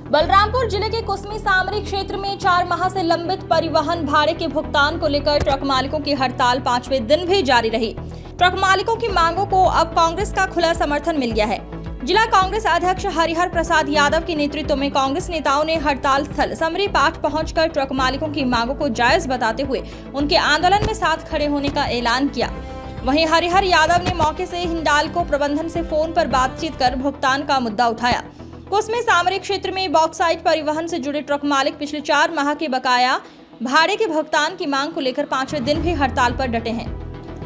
बलरामपुर जिले के कुसमी सामरी क्षेत्र में 4 माह से लंबित परिवहन भाड़े के भुगतान को लेकर ट्रक मालिकों की हड़ताल 5वें दिन भी जारी रही। ट्रक मालिकों की मांगों को अब कांग्रेस का खुला समर्थन मिल गया है। जिला कांग्रेस अध्यक्ष हरिहर प्रसाद यादव के नेतृत्व में कांग्रेस नेताओं ने हड़ताल स्थल समरी पाठ पहुंचकर ट्रक मालिकों की मांगों को जायज बताते हुए उनके आंदोलन में साथ खड़े होने का ऐलान किया। वहीं हरिहर यादव ने मौके से हिंडाल्को प्रबंधन से फोन पर बातचीत कर भुगतान का मुद्दा उठाया। कुसमी सामरिक क्षेत्र में बॉक्साइट परिवहन से जुड़े ट्रक मालिक पिछले 4 माह के बकाया भाड़े के भुगतान की मांग को लेकर 5वें दिन भी हड़ताल पर डटे हैं।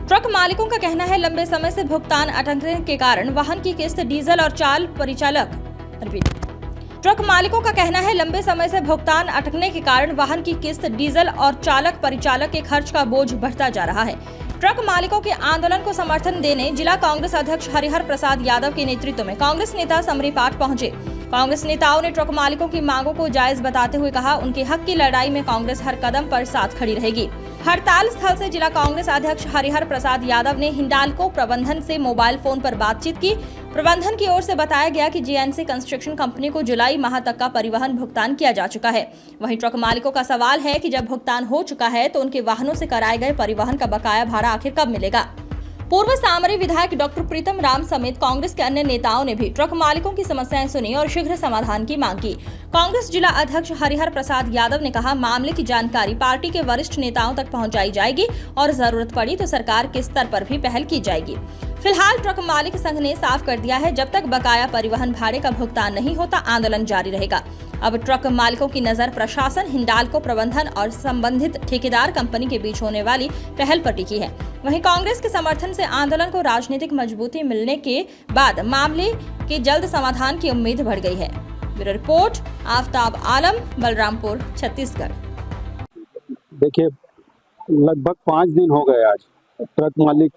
ट्रक मालिकों का कहना है लंबे समय से भुगतान अटकने के कारण वाहन की किस्त डीजल और चाल परिचालक ट्रक मालिकों का कहना है लंबे समय से भुगतान अटकने के कारण वाहन की किस्त डीजल और चालक परिचालक के खर्च का बोझ बढ़ता जा रहा है। ट्रक मालिकों के आंदोलन को समर्थन देने जिला कांग्रेस अध्यक्ष हरिहर प्रसाद यादव के नेतृत्व में कांग्रेस नेता समरी पाठ पहुंचे। कांग्रेस नेताओं ने ट्रक मालिकों की मांगों को जायज बताते हुए कहा उनके हक की लड़ाई में कांग्रेस हर कदम पर साथ खड़ी रहेगी। हड़ताल स्थल से जिला कांग्रेस अध्यक्ष हरिहर प्रसाद यादव ने हिंडाल्को प्रबंधन से मोबाइल फोन पर बातचीत की। प्रबंधन की ओर से बताया गया कि जीएनसी कंस्ट्रक्शन कंपनी को जुलाई माह तक का परिवहन भुगतान किया जा चुका है। वहीं ट्रक मालिकों का सवाल है कि जब भुगतान हो चुका है तो उनके वाहनों से कराए गए परिवहन का बकाया भाड़ा आखिर कब मिलेगा। पूर्व सामरी विधायक डॉक्टर प्रीतम राम समेत कांग्रेस के अन्य नेताओं ने भी ट्रक मालिकों की समस्याएं सुनी और शीघ्र समाधान की मांग की। कांग्रेस जिला अध्यक्ष हरिहर प्रसाद यादव ने कहा मामले की जानकारी पार्टी के वरिष्ठ नेताओं तक पहुंचाई जाएगी और जरूरत पड़ी तो सरकार के स्तर पर भी पहल की जाएगी। फिलहाल ट्रक मालिक संघ ने साफ कर दिया है जब तक बकाया परिवहन भाड़े का भुगतान नहीं होता आंदोलन जारी रहेगा। अब ट्रक मालिकों की नजर प्रशासन, हिंडाल्को प्रबंधन और संबंधित ठेकेदार कंपनी के बीच होने वाली पहल पर टिकी है। वहीं कांग्रेस के समर्थन से आंदोलन को राजनीतिक मजबूती मिलने के बाद मामले के जल्द समाधान की उम्मीद बढ़ गई है। ब्यूरो रिपोर्ट, आफ्ताब आलम, बलरामपुर, छत्तीसगढ़। देखिए, लगभग 5 दिन हो गए आज ट्रक मालिक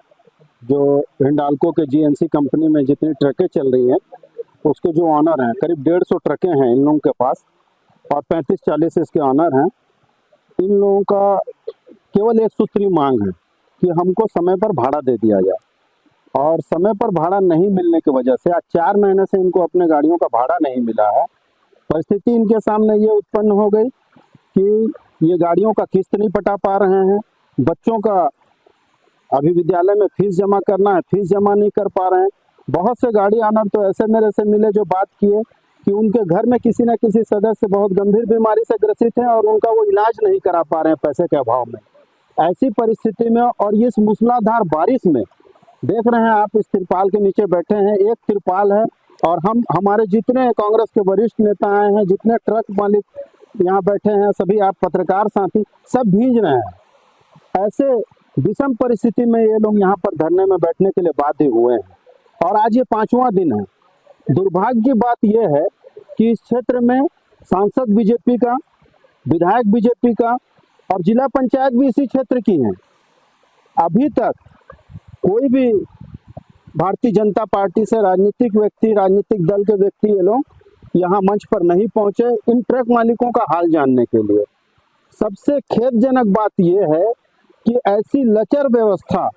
जो हिंडाल्को के जीएनसी कंपनी में जितनी ट्रकें चल रही हैं उसके जो ऑनर हैं, करीब 150 ट्रकें हैं इन लोगों के पास और 35-40 इसके ऑनर हैं। इन लोगों का केवल एक सूत्री मांग है कि हमको समय पर भाड़ा दे दिया जाए और समय पर भाड़ा नहीं मिलने की वजह से आज 4 महीने से इनको अपने गाड़ियों का भाड़ा नहीं मिला है। परिस्थिति इनके सामने ये उत्पन्न हो गई कि ये गाड़ियों का किस्त नहीं पटा पा रहे हैं, बच्चों का अभी विद्यालय में फीस जमा करना है, फीस जमा नहीं कर पा रहे हैं। बहुत से गाड़ी ऑनर तो ऐसे मेरे से मिले जो बात किए कि उनके घर में किसी न किसी सदस्य बहुत गंभीर बीमारी से ग्रसित हैं और उनका वो इलाज नहीं करा पा रहे हैं पैसे के अभाव में। ऐसी परिस्थिति में और इस मूसलाधार बारिश में देख रहे हैं आप, इस तिरपाल के नीचे बैठे हैं, एक तिरपाल है और हमारे जितने कांग्रेस के वरिष्ठ नेता आए हैं, जितने ट्रक मालिक यहाँ बैठे हैं, सभी आप पत्रकार साथी सब भीज रहे हैं। ऐसे विषम परिस्थिति में ये लोग यहाँ पर धरने में बैठने के लिए बाध्य हुए हैं और आज ये 5वां दिन है। दुर्भाग्य की बात यह है कि इस क्षेत्र में सांसद बीजेपी का, विधायक बीजेपी का और जिला पंचायत भी इसी क्षेत्र की है। अभी तक कोई भी भारतीय जनता पार्टी से राजनीतिक व्यक्ति, राजनीतिक दल के व्यक्ति ये लोग यहाँ मंच पर नहीं पहुंचे इन ट्रक मालिकों का हाल जानने के लिए। सबसे खेदजनक बात यह है कि ऐसी लचर व्यवस्था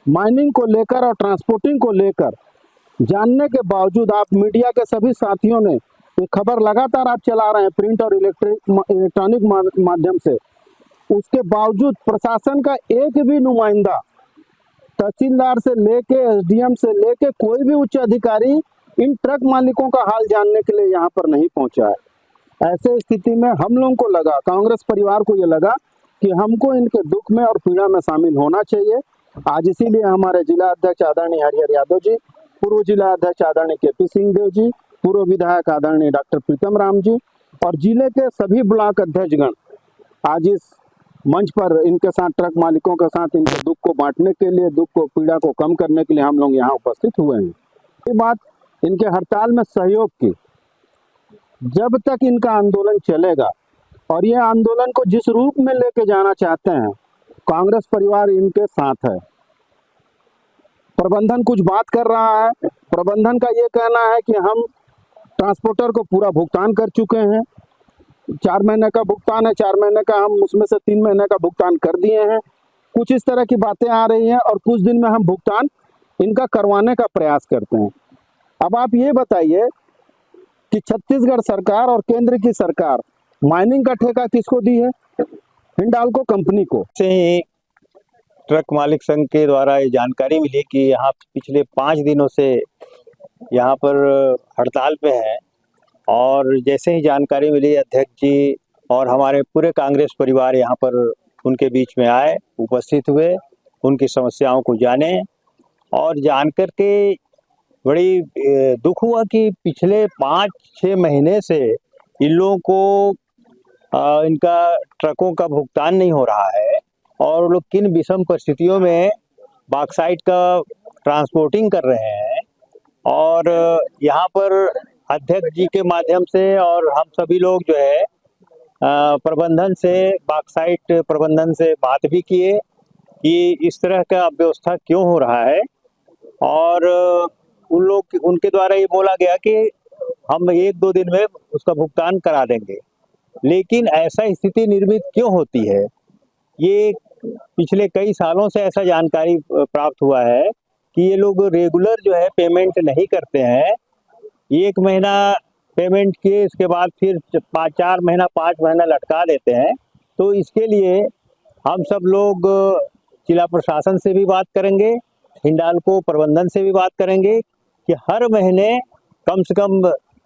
माइनिंग को लेकर और ट्रांसपोर्टिंग को लेकर जानने के बावजूद आप मीडिया के सभी साथियों ने ये खबर लगातार आप चला रहे हैं प्रिंट और इलेक्ट्रॉनिक माध्यम से, उसके बावजूद प्रशासन का एक भी नुमाइंदा तहसीलदार से लेके एसडीएम से लेके कोई भी उच्च अधिकारी इन ट्रक मालिकों का हाल जानने के लिए यहाँ पर नहीं पहुंचा है। ऐसे स्थिति में हम लोगों को लगा, कांग्रेस परिवार को ये लगा कि हमको इनके दुख में और पीड़ा में शामिल होना चाहिए। आज इसीलिए हमारे जिला अध्यक्ष आदरणीय हरिहर यादव जी, पूर्व जिला अध्यक्ष आदरणीय केपी सिंहदेव जी, पूर्व विधायक आदरणीय डॉक्टर प्रीतम राम जी और जिले के सभी ब्लॉक अध्यक्षगण आज इस मंच पर इनके साथ, ट्रक मालिकों के साथ इनके दुख को बांटने के लिए, दुख को, पीड़ा को कम करने के लिए हम लोग यहाँ उपस्थित हुए हैं। ये बात इनके हड़ताल में सहयोग की, जब तक इनका आंदोलन चलेगा और ये आंदोलन को जिस रूप में लेके जाना चाहते हैं, कांग्रेस परिवार इनके साथ है। प्रबंधन कुछ बात कर रहा है, प्रबंधन का ये कहना है कि हम ट्रांसपोर्टर को पूरा भुगतान कर चुके हैं, 4 महीने का भुगतान है, 4 महीने का हम उसमें से 3 महीने का भुगतान कर दिए हैं। कुछ इस तरह की बातें आ रही हैं और कुछ दिन में हम भुगतान इनका करवाने का प्रयास करते हैं। अब आप ये बताइए कि छत्तीसगढ़ सरकार और केंद्र की सरकार माइनिंग का ठेका किसको दी है? हिंडाल्को कंपनी को। से ही ट्रक मालिक संघ के द्वारा ये जानकारी मिली कि यहाँ पिछले 5 दिनों से यहाँ पर हड़ताल पे है, और जैसे ही जानकारी मिली अध्यक्ष जी और हमारे पूरे कांग्रेस परिवार यहाँ पर उनके बीच में आए, उपस्थित हुए, उनकी समस्याओं को जाने, और जानकर के बड़ी दुख हुआ कि पिछले 5-6 महीने से इन लोगों को इनका ट्रकों का भुगतान नहीं हो रहा है, और लोग किन विषम परिस्थितियों में बॉक्साइट का ट्रांसपोर्टिंग कर रहे हैं। और यहाँ पर अध्यक्ष जी के माध्यम से और हम सभी लोग जो है प्रबंधन से, बॉक्साइट प्रबंधन से बात भी किए कि इस तरह का व्यवस्था क्यों हो रहा है, और उनके द्वारा ये बोला गया कि हम 1-2 दिन में उसका भुगतान करा देंगे। लेकिन ऐसा स्थिति निर्मित क्यों होती है? ये पिछले कई सालों से ऐसा जानकारी प्राप्त हुआ है कि ये लोग रेगुलर जो है पेमेंट नहीं करते हैं। 1 महीना पेमेंट किए, इसके बाद फिर 4 महीना 5 महीना लटका देते हैं। तो इसके लिए हम सब लोग जिला प्रशासन से भी बात करेंगे, हिंडाल्को प्रबंधन से भी बात करेंगे कि हर महीने कम से कम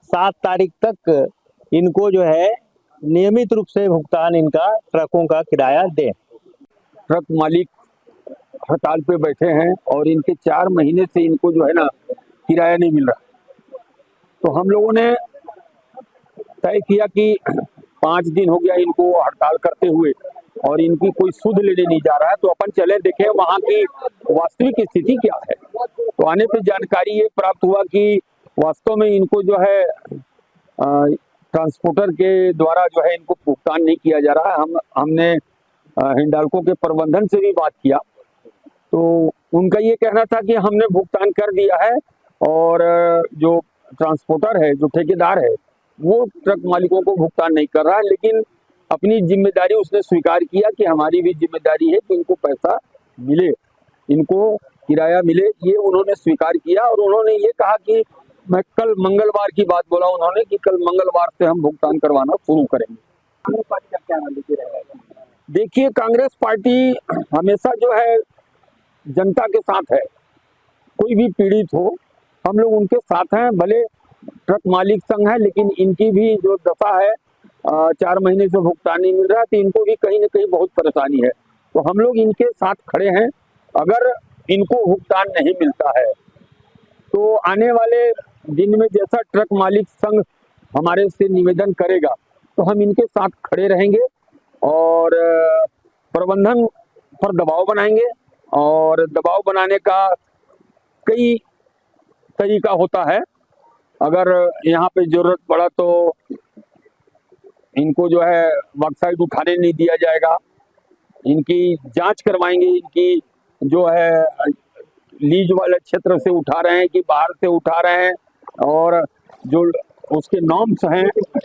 7 तारीख तक इनको जो है नियमित रूप से भुगतान इनका ट्रकों का किराया दें। ट्रक मालिक हड़ताल पे बैठे हैं और इनके 4 महीने से इनको जो है ना किराया नहीं मिल रहा। तो हम लोगों ने तय किया कि 5 दिन हो गया इनको हड़ताल करते हुए और इनकी कोई सुध लेने नहीं जा रहा है, तो अपन चले देखें वहाँ की वास्तविक स्थिति क्या है। तो आने पे जानकारी ये प्राप्त हुआ कि वास्तव में इनको जो है ट्रांसपोर्टर के द्वारा जो है इनको भुगतान नहीं किया जा रहा है। हमने हिंडाल्को के प्रबंधन से भी बात किया, तो उनका ये कहना था कि हमने भुगतान कर दिया है, और जो ट्रांसपोर्टर है, जो ठेकेदार है, वो ट्रक मालिकों को भुगतान नहीं कर रहा है। लेकिन अपनी जिम्मेदारी उसने स्वीकार किया कि हमारी भी जिम्मेदारी है कि इनको पैसा मिले, इनको किराया मिले, ये उन्होंने स्वीकार किया। और उन्होंने ये कहा कि मैं कल मंगलवार की बात बोला उन्होंने कि कल मंगलवार से हम भुगतान करवाना शुरू करेंगे। कांग्रेस पार्टी का क्या रणनीति रहेगा? देखिए, कांग्रेस पार्टी हमेशा जो है जनता के साथ है। कोई भी पीड़ित हो, हम लोग उनके साथ हैं। भले ट्रक मालिक संघ है, लेकिन इनकी भी जो दशा है, 4 महीने से भुगतान नहीं मिल रहा, तो इनको भी कहीं ना कहीं बहुत परेशानी है। तो हम लोग इनके साथ खड़े हैं। अगर इनको भुगतान नहीं मिलता है तो आने वाले दिन में जैसा ट्रक मालिक संघ हमारे से निवेदन करेगा, तो हम इनके साथ खड़े रहेंगे और प्रबंधन पर दबाव बनाएंगे। और दबाव बनाने का कई तरीका होता है। अगर यहाँ पे जरूरत पड़ा तो इनको जो है बॉक्साइट उठाने नहीं दिया जाएगा, इनकी जांच करवाएंगे, इनकी जो है लीज वाले क्षेत्र से उठा रहे हैं कि बाहर से उठा रहे हैं, और जो उसके नॉर्म्स हैं